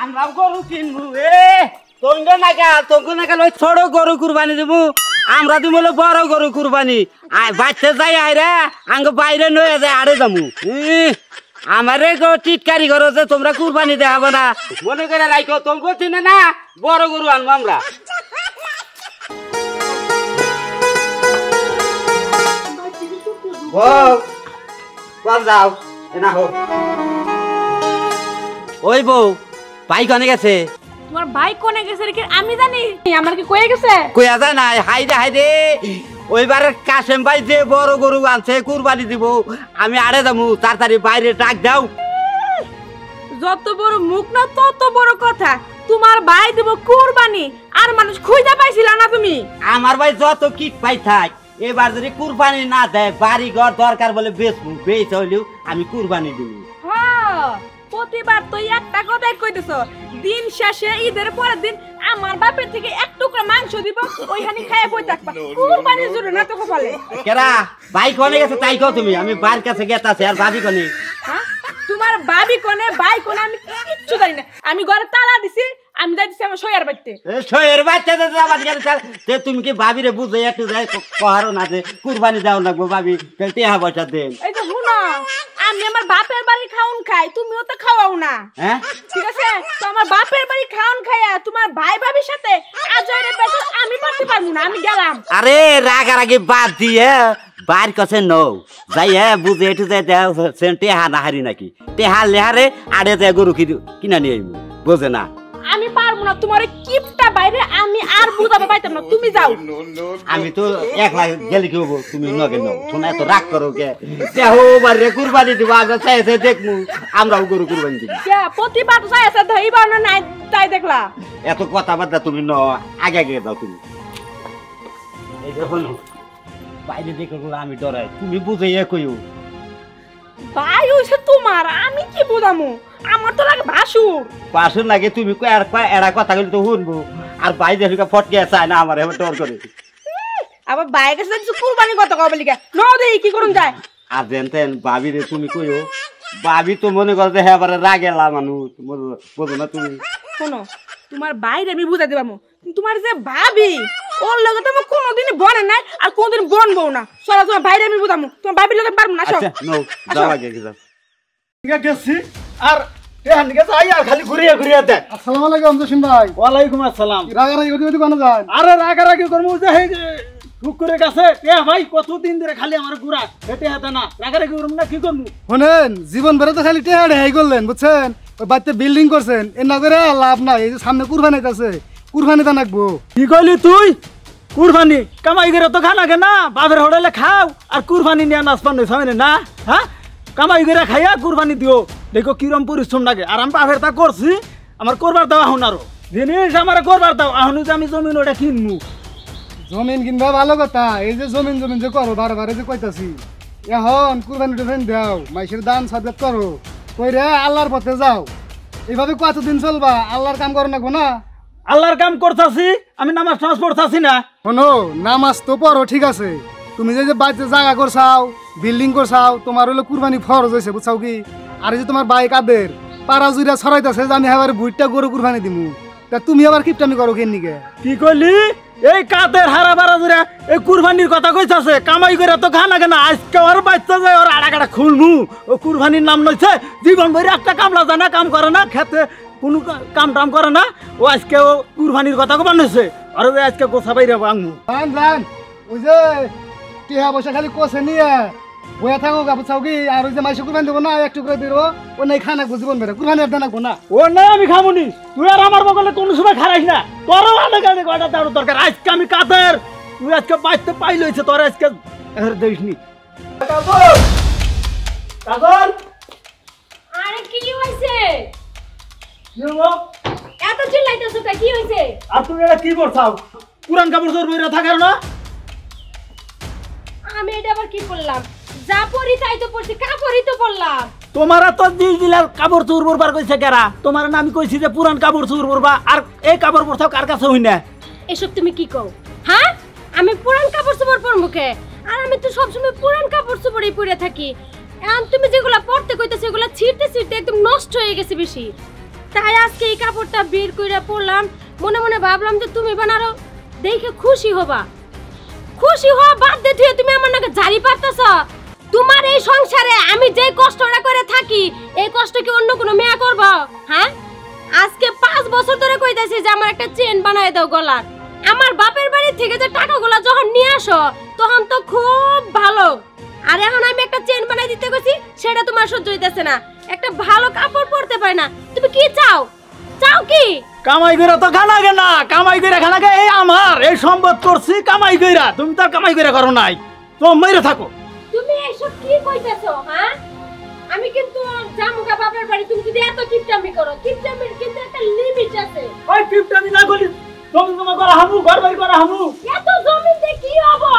আমরা গরু কিনবো তোমরা নাকা তোকে নাকা ওই ছোট গরু কুরবানি দেবো আমরা দিব বড় গরু কুরবানি বাচ্চা যাই আইরে আঙ্গ বাইরে নয়ে যায় আড়ে যাবো আমারে টিটকারি ঘর আছে তোমরা কুরবানি দেখাবো না মনে করে রাখো তোমাকে চিনে না বড় গরু আনবো আমরা যাও না হোক ওই বউ ভাই কনে গেছে তোমার ভাই কোনে গেছে রে আমি জানি আমার কি কয়ে গেছে কইয়া যায় না হাইরে ওইবারে কাশেম ভাই যে বড় গরু আনছে কুরবানি দিব আমি আড়ে যাবো তাড়াতাড়ি বাইরে ডাক দাও যত বড় মুখ না তত বড় কথা তোমার ভাই দিব কুরবানি আর মানুষ খুঁজে পাইছিল না তুমি আমার ভাই যত কিট পাই থাক এবার যদি কুরবানি না দেয় বাড়ি ঘর দরকার বলে বেচবো বেচ হইলেও আমি কুরবানি দিব হ্যাঁ প্রতিবার তুই একটা কথাই কইতেছ দিন শেষে ঈদের পরের দিন আমার বাপের থেকে এক টুকরা মাংস দিব ওইখানে খাইয়া বই থাকবা কুরবানির জন্য না তো বলে কেরা ভাই কোনে গেছে তাই কও তুমি আমি বার কাছে গেতাছি আর ভাবি কোনে হ্যাঁ তোমার ভাবি কোনে ভাই কোনে আমি কিচ্ছু জানি না আমি ঘরে তালা দিছি আমি যাইতেছি আমার সয়ার বাড়িতে সয়ের বাচ্চা তো আমার কাছে তুমি কি ভাবি রে বুঝে একটু যাই কহারো না যে কুরবানি দাও না গো ভাবি টেহা পয়সা দেন এই তো শুনো আমি আমার বাপের বাড়ি খাউন খাই তুমিও তো খাওয়াও না হ্যাঁ ঠিক আছে তো আমার বাপের বাড়ি খাউন খাইয়া তোমার ভাই ভাবির সাথে আজরে বেশ আমি পারতে পারবো না আমি গেলাম আরে রাগারাগি বাদ দিয়ে বার কাছে নও যাই বুঝে একটু যাই টেহা না হারি নাকি টেহা লেহারে আড়ে যায় গরু কিনা নিয়ে বোঝে না আমি পারবো না তোমার কিপটা বাইরে আমি আর বুঝাতে পাইতাম না তুমি যাও আমি তো একলা গেলে কি হবো তুমি নগে নাও শোনা এত রাগ করো কে দেখো বারে কুরবানি দিব আমরা চাইছে দেখমু আমরাও গরু কুরবানি দিব প্রতিবার চাইছে ধইবা না নাই তাই দেখলা এত কথাবার্তা তুমি ন আগে আগে দাও তুমি এই দেখো বাইরে দেখো আমি ডরাই তুমি বুঝে কইও ভাই হইছে তোমার আমি কি বুঝামু আমার তো লাগে ভাসুর লাগে তুমি এরা কথা বলি তো শুনবো আর ভাই দেখো ফটকে চায় না আমার এবার ডর করে আবার ভাই কাছে কুরবানি কত কবে লিখা ন দেই কি করুন যায় আর দেন ভাবি রে তুমি কইও ভাবি তো মনে করতে হ্যাঁ আবার রাগেলা মানুষ বুঝো না তুমি শোনো তোমার বাইরে আমি বুঝাই দিবামু তোমার যে ভাবি ওর লগে তো আমি কোনোদিন বনে নাই আর কোনোদিন বনবো না চলো তোমার বাইরে আমি বুঝামু তোমার ভাবির লগে পারবো না আচ্ছা নো যাও আগে যাও ঠিক আছে আর এখান থেকে যাই আর খালি ঘুরিয়ে দেখ আসসালামু আলাইকুম জসিম ভাই ওয়ালাইকুম আসসালাম রাগারাগি করতে কোন যায় আরে রাগারাগি করমু যে হে ঠুকুরে গেছে এ ভাই কতদিন ধরে খালি আমার ঘুরা হেঁটে হাতে না রাগারাগি করমু না কি করমু শুনেন জীবন ভরে তো খালি টেহাড়ে হাই করলেন বুঝছেন ওই বাচ্চা বিল্ডিং করছেন এ না করে লাভ নাই এই যে সামনে কুরবানি আছে কুরবানি তা নাকবো কি কইলি তুই কুরবানি কামাই করে তো খানা কে না বাপের হোটেলে খাও আর কুরবানি নিয়ে নাচপান সামনে না হ্যাঁ কামাই করে খাইয়া কুরবানি দিও দেখো কিরম পরিশ্রম লাগে আর আমি বাপের তা করছি আমার করবার দাও আহুন আরো জিনিস আমার করবার দাও আহুন যে আমি জমিন ওটা কিনবো জমিন কিনবা ভালো কথা এই যে জমিন যে করো বারে যে কইতাছি এখন কুরবানি টুরবানি দাও মাইসের দান সাদত করো কইরে আল্লাহর পথে যাও এইভাবে কতদিন চলবা আল্লাহর কাম করো নাকবো না আল্লাহর কাম করতাছি আমি নামাজ টামাজ পড়তাছি না শোনো নামাজ তো পড়ো ঠিক আছে তুমি যে বাড়িতে জায়গা করছাও বিল্ডিং করছাও তোমার হলো কুরবানি ফরজ হয়েছে বুঝছাও কি আর যে তোমার বাইক আদের পাড়া জুড়া ছড়াইতেছে যে আমি আবার ভুইটা গরু কুরবানি দিমু তা তুমি আবার কিপটামি করো কেন নিকে কি কইলি এই কাদের হারা বাড়া জুড়া এই কুরবানির কথা কইতাছে কামাই করে তো খানা কেনা আজকে ওর বাচ্চা যায় ওর আড়াকাটা খুলমু ও কুরবানির নাম নইছে জীবন ভরে একটা কামলা জানা কাম করে না খেতে কোনো কাম টাম করে না ও আজকে ও কুরবানির কথা কো বানাইছে আর আজকে গোসা বাইরে ভাঙমু জান ওই যে টিহা বসে খালি কোসে নিয়ে বয়া থাকো গাবু চাউকি আর ওই যে মাইসে কুরবানি দেবো না একটু করে দিব ও নাই খানা জীবন বেড়ে কুরবানি আর দেনাকবো না ও না আমি খামুনি তুই আর আমার বগলে কোনো সময় খারাইস না তোরও আলাদা কয়টা তার দরকার আজকে আমি কাদের তুই আজকে বাইতে পাই লইছে তোর আজকে এর দেখিসনি কাজল আরে কি হইছে কি হলো এত চিল্লাইতেছো তা কি হইছে আর তুমি এটা কি করছাও পুরান কাপড় তোর বইরা থাকার না আমি এটা আবার কি করলাম যা পরি তাই তো পড়ছি কাপড়ই তো পরলাম তোমারা তো দিলার কাপড় চুর পরবার কইছে কেরা তোমার না আমি কইছি যে পুরান কাপড় চুর পরবা আর এই কাপড় পরছাও কার কাছে হই না এসব তুমি কি কও হ্যাঁ আমি পুরান কাপড় চোপড় পরবো কে আর আমি তো সবসময় পুরান কাপড় চোপড়ই পরে থাকি এখন তুমি যেগুলা পরতে কইতেছো এগুলা ছিঁড়তে ছিঁড়তে একদম নষ্ট হয়ে গেছে বেশি তাই আজকে এই কাপড়টা বের কইরা পরলাম, মনে মনে ভাবলাম যে তুমি বানারো দেখে খুশি হবা। খুশি হওয়া বাদ দিয়ে তুই তুমি আমার নাকি জারি পারতাছ? তোমার এই সংসারে আমি যে কষ্টটা করে থাকি এই কষ্ট কি অন্য কোনো মেয়ে করব? হ্যাঁ, আজকে 5 বছর ধরে কইতাছি যে আমার একটা চেন বানায় দাও গলার। আমার বাপের বাড়ি থেকে যে টাকাগুলো যখন নিয়ে আসো তখন তো খুব ভালো, আর এখন আমি একটা চেন বানাই দিতে কইছি সেটা তোমার সহ্য হইতাছে না। একটা ভালো কাপড় পরতে পারে না, তুমি কি চাও? চাও কি? কামাই কইরা তো খানা গে না, কামাই কইরা খানা গে এই আমার এই সম্পদ করছি কামাই কইরা। তুমি তো কামাই কইরা করো নাই, তো মেরে থাকো। তুমি এসব কি কইতাছো? হ্যাঁ, আমি কিন্তু জামুকা বাপের বাড়ি, তুমি যদি এত কিপটামি করো, কিপটামির কিন্তু একটা লিমিট আছে। ওই কিপটামি না করি জমি জমা করা হামু, ঘর বাড়ি করা হামু। এত জমিতে কি হবো?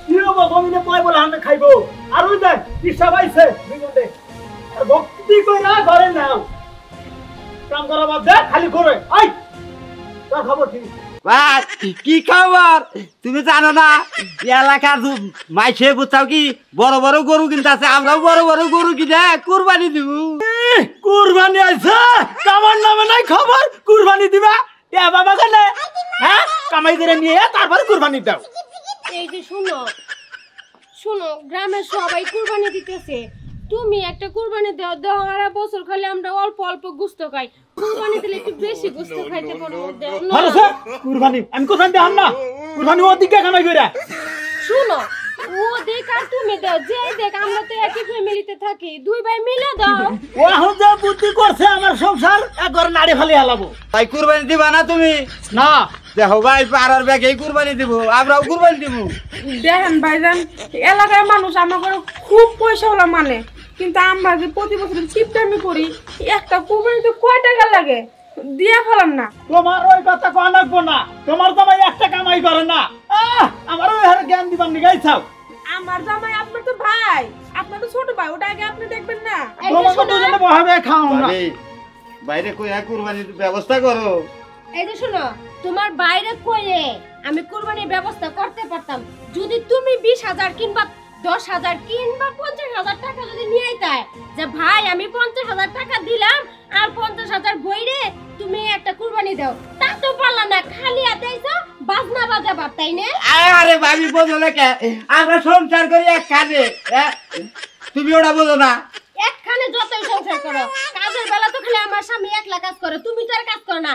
কি হবো? জমিনে পাই বলে হামে খাইবো। আর ওই দেখ পিসা পাইছে দুইজনে, আর ভক্তি কইরা ঘরে নাও, কাম করা বাদ দে, খালি ঘরে আই তোর খবর কি? ভাই কি খবর? তুমি জানো না এলাকার মাইছে বুঝছাও কি বড় বড় গরু কিনতে আছে, আমরাও বড় বড় গরু কিনে কুরবানি দিব। কুরবানি আছে কামার নামে নাই খবর, কুরবানি দিবা এ বাবা গেলে? হ্যাঁ, কামাই করে নিয়ে তারপর কুরবানি দাও। এই যে শুনো শুনো, গ্রামের সবাই কুরবানি দিতেছে, তুমি একটা কুরবানি দাও। দাও, আর বছর খালি আমরা অল্প অল্প গোশত খাই, কুরবানি দিলে একটু বেশি গোশত খাইতে পারবো। দাও না। ভালো স্যার, কুরবানি আমি কোথায় দিলাম না, কুরবানি ওদিকে কামাই করে। শুনো, ও দেখ আর তুমি দাও, যে দেখ আমরা তো একই ফ্যামিলিতে থাকি, দুই ভাই মিলে দাও। ও এখন যা বুদ্ধি করছে আমার সংসার একবার নাড়ে ফালি হালাবো। ভাই কুরবানি দিবা না তুমি? না দেখো ভাই পাড়ার ব্যাগে কুরবানি দিব, আমরাও কুরবানি দিব। দেখেন ভাইজান, এলাকার মানুষ আমাকে খুব পয়সাওয়ালা মানে, কিন্তু আমরা যে প্রতি বছর কিপটামি করি, একটা কুরবানিতে কয় টাকা লাগে দিয়া ফেলাম না। তোমার ওই কথা কো আনাকবো না, তোমার জামাই একটা কামাই করে না। আমার ওই হারে জ্ঞান দিবার নিগাইছাও। আমার জামাই আপনার তো ভাই, আপনার তো ছোট ভাই, ওটা আগে আপনি দেখবেন না। তোমাকে দুজনে বহাবে খাও না। বাইরে কই কুরবানির ব্যবস্থা করো। এই যে শুনো, তোমার বাইরে কইলে আমি কুরবানির ব্যবস্থা করতে পারতাম, যদি তুমি 20,000 কিংবা 10,000 কিংবা 50,000 টাকা যদি নিয়ে আইতাই, যে ভাই আমি 50,000 টাকা দিলাম আর 50,000 বইরে তুমি একটা কুরবানি দাও, তা তো পারলা না, খালি হাতে আইছো বাজনা বাজাবার, তাই না? আরে ভাবি বোঝো না কে, আমরা সংসার করি এক কাজে, তুমি ওটা বোঝো না। একখানে যতই সংসার করো, কাজের বেলা তো খালি আমার স্বামী একলা কাজ করে, তুমি তো আর কাজ করো না,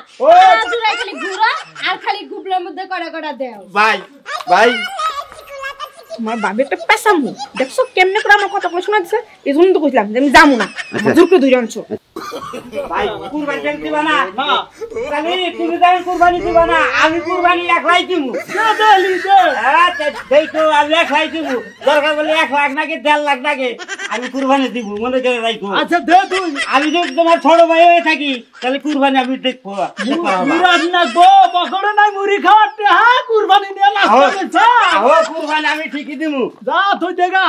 জুড়াই খালি ঘুরো আর খালি গুবলার মধ্যে কড়া কড়া দেও। ভাই ভাই আমার বাবা একটা পেশা মুখ দেখছো কেমনে করে আমার কথা শোনা দিচ্ছে, এই জন্য তো কইলাম যে আমি যাবো না, জোরকে ধরে আনছো। ভাই কুরবানি দিবা না? না তাহলে তুমি যাই কুরবানি দিবা না, আমি কুরবানি একলাই দিব। দেখো আমি একলাই দিব, দরকার বলে 1 লাখ নাকি 1.5 লাখ নাকি আমি কুরবানি দিব, মনে করে রাখো। আচ্ছা দে তুই, আমি যদি তোমার ছোট ভাই হয়ে থাকি তাহলে কুরবানি আমি দেখবো। মুরাদ না গো, বকড়ে নাই মুড়ি খাওয়াতে। হ্যাঁ, কুরবানি নিয়ে নাস্তা করছা। আহো কুরবানি আমি ঠিকই দিব। যা তুই দেখা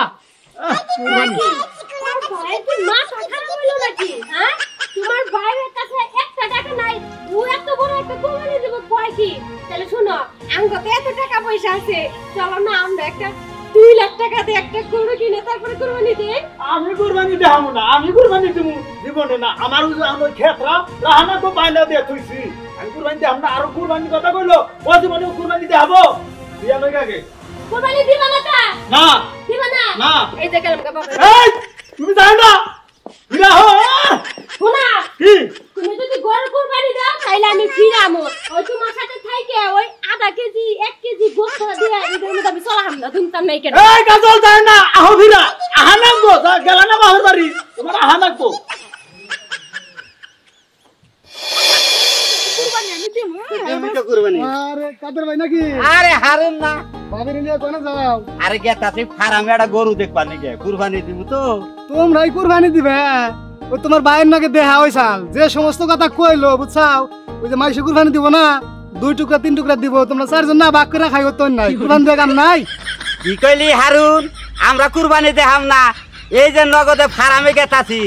নাকি তোমার ভাই কি মাথা খারাপ হইলো নাকি? হ্যাঁ, তোমার ভাইয়ের কাছে একটা টাকা নাই, ও এত বড় একটা কুরবানি দেব কয় কি? তাহলে শুনো, আমগো এত টাকা পয়সা আছে, চলো না আমরা একটা 2 লাখ টাকা দিয়ে একটা গরু কিনে তারপরে কুরবানি দেই। আমি কুরবানি দেবো না, আমি কুরবানি দিব জীবনে না। আমার ওই ক্ষেত্রা রাহানা তো বাইনা দিয়ে তুইছি, আমি কুরবানি দেব না। আরো কুরবানি কথা কইলো, ও জীবনে কুরবানি দেবো দিয়া লই আগে। কুরবানি দিবা না তা? না দিবা না? না। এই যে কালাম বাবা, এই তুমি যাও না, বিরা হো। শোনা, কি তুমি যদি গরু কুরবানি দাও তাইলে আমি ফিরামো, ওই তোমার সাথে থাইকে ওই আধা কেজি 1 কেজি গোশত দিয়ে এদের মধ্যে আমি চলাম না, দুনতাম নাই কেন? এই কাজল যাও না, আহো বিরা আহানাক গো, যা গেলা না বাহির বাড়ি, তোমার আহানাক গো। আরে কাদের ভাই নাকি? আরে হারুন না, বাবির নিয়ে কোনে যাও? আরে গেতাছি ফার্মে একটা গরু দেখবা নাকি, কুরবানি দিব তো। তোমরাই কুরবানি দিবে? ওই তোমার ভাইয়ের নাকি দেহা হইছাল, যে সমস্ত কথা কইলো বুঝছাও, ওই যে মাইসে কুরবানি দিব না, 2 টুকরা 3 টুকরা দিব, তোমরা 4 জন না ভাগ করে খাইও তো নাই, কুরবানি দিয়ে কাম নাই। কি কইলি হারুন, আমরা কুরবানি দেখাম না, এই যে নগদে ফার্মে গেতাছি,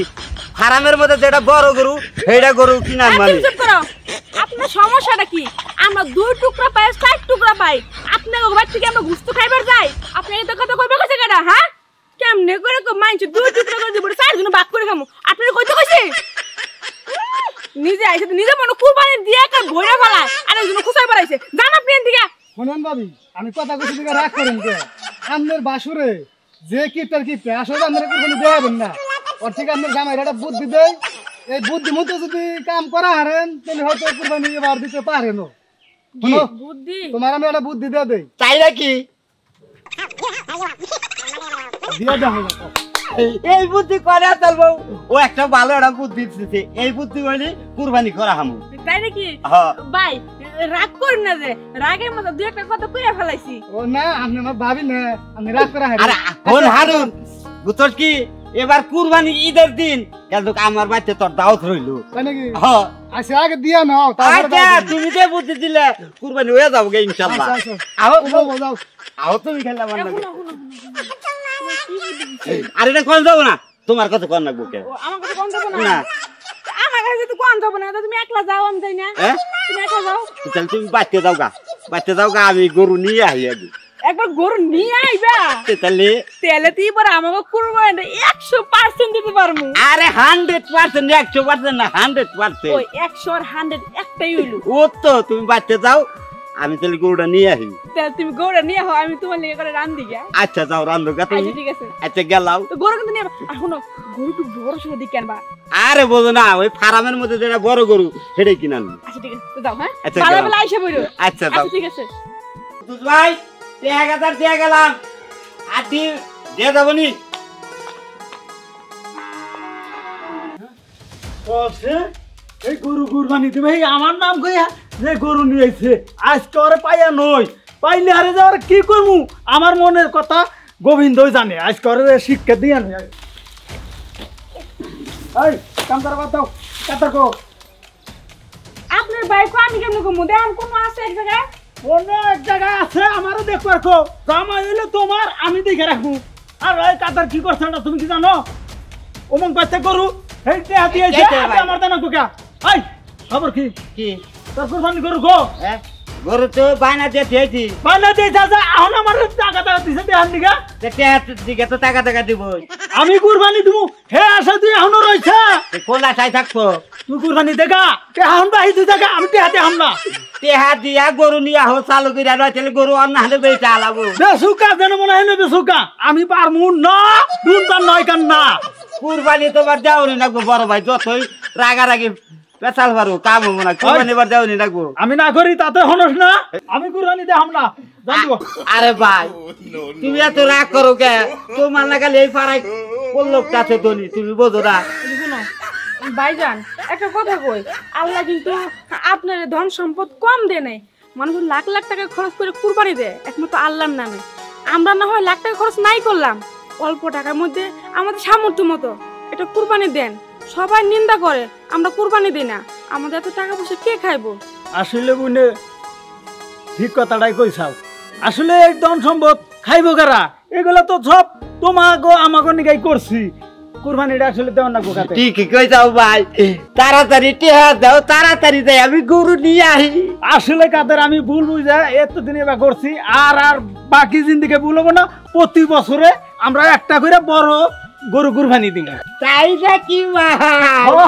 ফার্মের মধ্যে যেটা বড় গরু সেইটা গরু কিনার মানে। চুপ করো, আপনার সমস্যাটা কি? আমরা 2 টুকরা পাই 4 টুকরা পাই, আপনার ঘর থেকে আমরা গুস্ত খাইবার যাই, আপনি এই কথা কইবে কইছে কেডা? হ্যাঁ, কেমনে করে মাইনছে 2 টুকরা করে দিব, 4 জন ভাগ করে খামু, আপনি কইতে কইছে নিজে কুরবানি দিয়ে একটা ভইরা ফেলায় আর একজন খুশাই বাড়াইছে জানা প্লেন থেকে শোনেন ভাবি আমি কথা কইছি দিকে রাগ করেন কে আমনের বাসুরে যে কিপটার কিপটা আসলে আপনারা কুরবানি দেবেন না ওর থেকে আপনার জামাইরা একটা বুদ্ধি দেয় এই বুদ্ধি মতো যদি কাম করা হারেন তাহলে হয়তো কুরবানি এবার দিতে পারেন বুদ্ধি তোমার আমি একটা বুদ্ধি দিয়ে দেই তাই নাকি দিয়ে দেখো এই বুদ্ধি করে চলবো ও একটা ভালো একটা বুদ্ধি দিচ্ছে এই বুদ্ধি মানে কুরবানি করা হামু তাই নাকি হ্যাঁ। ভাই রাগ করেন না যে রাগের মতো দুই একটা কথা কইয়া ফেলাইছি ও না আপনি আমার ভাবি না আমি রাগ করা হারি আরে কোন হারুন বুঝছস কি এবার কুরবানি ঈদের দিন কিন্তু আমার বাড়িতে তোর দাওয়াত রইল তাই নাকি হ্যাঁ আচ্ছা আগে দিয়ে নাও তারপরে আচ্ছা তুমি যে বুদ্ধি দিলে কুরবানি হয়ে যাবো গে ইনশাআল্লাহ আচ্ছা, আও যাও, যাও। আও তুমি খেলা আমার নাকি আরে এটা কোন যাবো না তোমার কথা কোন লাগবো কে ও, আমার কথা কোন যাবো না না আমার কাছে তো কোন যাবো না তো তুমি একলা যাও আমি যাই না হ্যাঁ তুমি একলা যাও তাহলে তুমি বাড়তে যাও গা আমি গরু নিয়ে আহি আগে একবার গরু নিয়ে আইবা তাহলে তেলে তুই এবার আমাকে কুরবানি 100% দিতে পারমু আরে 100% 100% না 100% ওই 100 আর 100 একটাই হইলো ও তো তুমি বাড়তে যাও আমি তাহলে গরুটা নিয়ে আহি তাহলে তুমি গরু নিয়ে হও আমি তোমার লেগে করে রান দিগা আচ্ছা যাও রান্ধো গা তুমি আচ্ছা ঠিক আছে আচ্ছা গেলাও তো গরু কিন্তু নিয়ে আর শুনো গরু একটু বড় সড়ো দিকে আনবা আরে বোঝো না ওই ফার্মের মধ্যে যেটা বড় গরু সেটাই কিনে আনবো আচ্ছা ঠিক আছে তো যাও হ্যাঁ আচ্ছা, ভালো গেলাম। বেলা আইসা বইরো আচ্ছা যাও আচ্ছা ঠিক আছে দুধ ভাই 1000 দিয়ে গেলাম আর দিয়ে যাবো নি বলছে এই গরু কুরবানি দিবে এই আমার নাম কইয়া যে গরু নিয়েছে আজকে ওরে পাইয়া নই পাইলে হারে যাওয়ার কি করবো আমার মনের কথা গোবিন্দই জানে আজকে ওরে শিক্ষা দিয়া নেই এই কাম করা বাদ দাও কাতার কো আপনার বাইক আমি কেমন কমু দেন কোন আছে এক জায়গায় অনেক জায়গা আছে আমারও দেখো রাখো জামাই হইলে তোমার আমি দেখে রাখবো আর এই কাতার কি করছে না তুমি কি জানো অমন বাচ্চা গরু এই দেহা দিয়েছে এই দেহা ভাই। আমার জানা কোকা এই খবর কি কি তোর কুরবানি গরু গো হ্যাঁ গরু তো বায়না দিয়ে দিয়েছি বানা দে যা এখন আমার টাকা টাকা দিছে দেহার নিগা দিকে তো টাকা দিব আমি কুরবানি দিমু হে আশা তুই এখনো রইছে কোলা চাই থাকবো তুই কুরবানি দেখা এখন বাহি তুই দেখা আমি দেহাতে হামনা টেহা দিয়া গরু নিয়ে আহ চালু করে রয়েছে গরু অন্য হাতে বেঁচে আলাবো বেসুকা যেন মনে হয় না বেসুকা আমি পারমু না দুন তার নয় কান না কুরবানি তোমার যাওনি লাগবো বড় ভাই যতই রাগারাগি পেশাল পারো কাম হবো না কুরবানি এবার যাওনি লাগবো আমি না করি তাতে হনস না আমি কুরবানি দে হামনা জানবো আরে ভাই তুমি এত রাগ করো কে তোমার না খালি এই পাড়ায় কোন লোকটা আছে ধনী তুমি বোঝো না শুনো ভাইজান একটা কথা কই আল্লাহ কিন্তু আপনার ধন সম্পদ কম দেয় নাই মানুষ লাখ লাখ টাকা খরচ করে কুরবানি দেয় একমাত্র আল্লাহর নামে আমরা না হয় লাখ টাকা খরচ নাই করলাম অল্প টাকার মধ্যে আমাদের সামর্থ্য মতো এটা কুরবানি দেন সবাই নিন্দা করে আমরা কুরবানি দিই না আমাদের এত টাকা পয়সা কে খাইবো আসলে বুনে ঠিক কথাটাই কইছাও আসলে এই ধন সম্পদ খাইব কারা এগুলা তো সব তোমাকে আমাকে নিগাই করছি কুরবানিটা আসলে দেওয়ার না গোকাতে ঠিকই কই যাও ভাই তাড়াতাড়ি টেহা দাও তাড়াতাড়ি যাই আমি গরু নিয়ে আহি আসলে কাদের আমি ভুল বুঝা এতদিন এবার করছি আর বাকি জিন্দিকে ভুলবো না প্রতি বছরে আমরা একটা করে বড় গরু কুরবানি দিই তাই নাকি ভাই ও